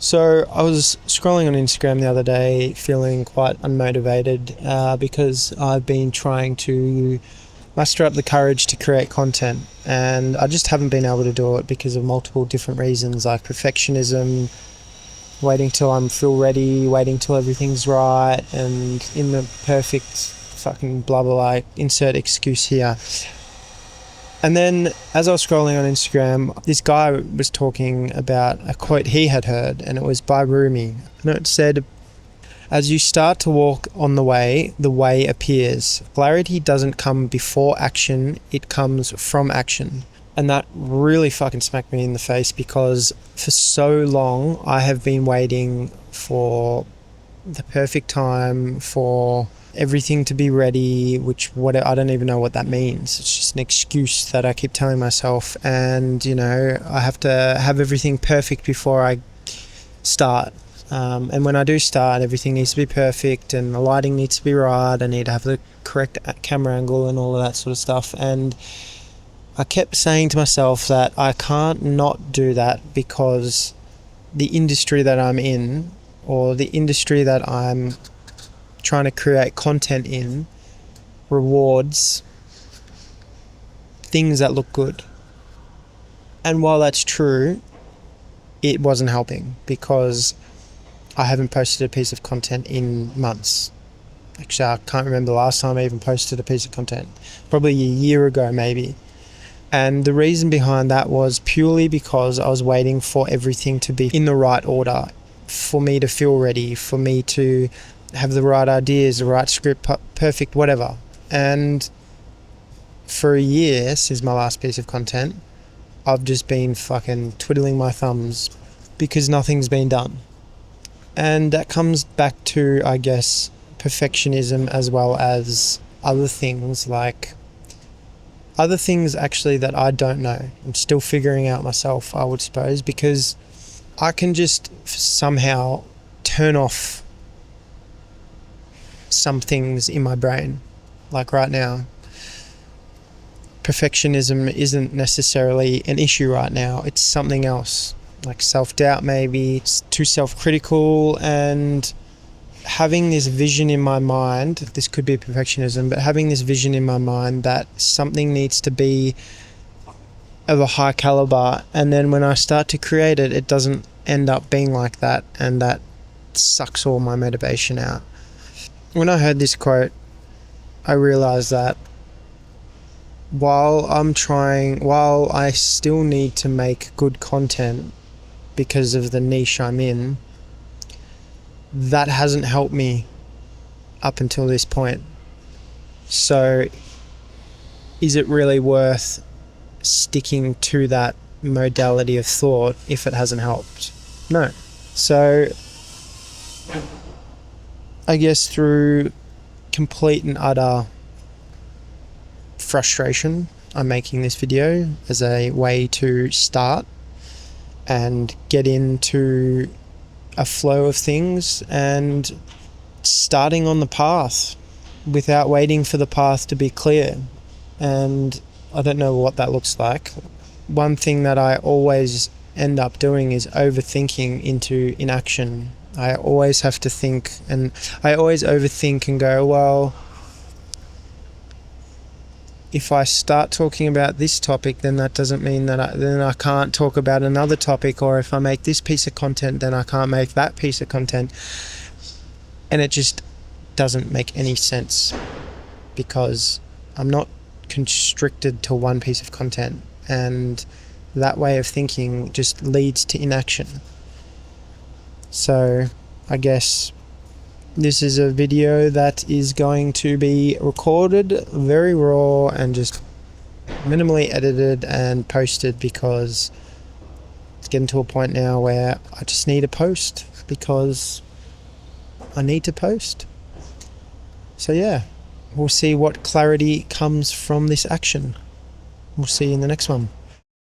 So I was scrolling on Instagram the other day feeling quite unmotivated because I've been trying to muster up the courage to create content, and I just haven't been able to do it because of multiple different reasons, like perfectionism, waiting till I'm feel ready, waiting till everything's right and in the perfect fucking blah blah blah, insert excuse here. And then as I was scrolling on Instagram, this guy was talking about a quote he had heard, and it was by Rumi. And it said, "As you start to walk on the way appears. Clarity doesn't come before action, it comes from action." And that really fucking smacked me in the face, because for so long I have been waiting for the perfect time, for everything to be ready, I don't even know what that means. It's just an excuse that I keep telling myself, and I have to have everything perfect before I start. And when I do start, everything needs to be perfect, and the lighting needs to be right. I need to have the correct camera angle and all of that sort of stuff. And I kept saying to myself that I can't not do that, because the industry that I'm in, or the industry that I'm trying to create content in, rewards things that look good. And while that's true, it wasn't helping, because I haven't posted a piece of content in months. Actually, I can't remember the last time I even posted a piece of content. Probably a year ago, maybe. And the reason behind that was purely because I was waiting for everything to be in the right order, for me to feel ready, for me to have the right ideas, the right script, perfect, whatever. And for a year since my last piece of content, I've just been fucking twiddling my thumbs because nothing's been done. And that comes back to, I guess, perfectionism, as well as other things actually that I don't know. I'm still figuring out myself, I would suppose, because I can just somehow turn off some things in my brain. Like right now, perfectionism isn't necessarily an issue right now. It's something else, like self-doubt maybe. It's too self-critical, and having this vision in my mind, this could be perfectionism, but having this vision in my mind that something needs to be of a high caliber, and then when I start to create it, it doesn't end up being like that, and that sucks all my motivation out. When I heard this quote, I realized that while I still need to make good content because of the niche I'm in, that hasn't helped me up until this point. So is it really worth sticking to that modality of thought if it hasn't helped? No. So I guess through complete and utter frustration, I'm making this video as a way to start and get into a flow of things and starting on the path without waiting for the path to be clear. And I don't know what that looks like. One thing that I always end up doing is overthinking into inaction. I always have to think, and I always overthink and go, well, if I start talking about this topic, then that doesn't mean that I can't talk about another topic, or if I make this piece of content, then I can't make that piece of content. And it just doesn't make any sense, because I'm not constricted to one piece of content, and that way of thinking just leads to inaction. So I guess this is a video that is going to be recorded very raw and just minimally edited and posted, because it's getting to a point now where I just need to post because I need to post. So yeah, we'll see what clarity comes from this action. We'll see you in the next one.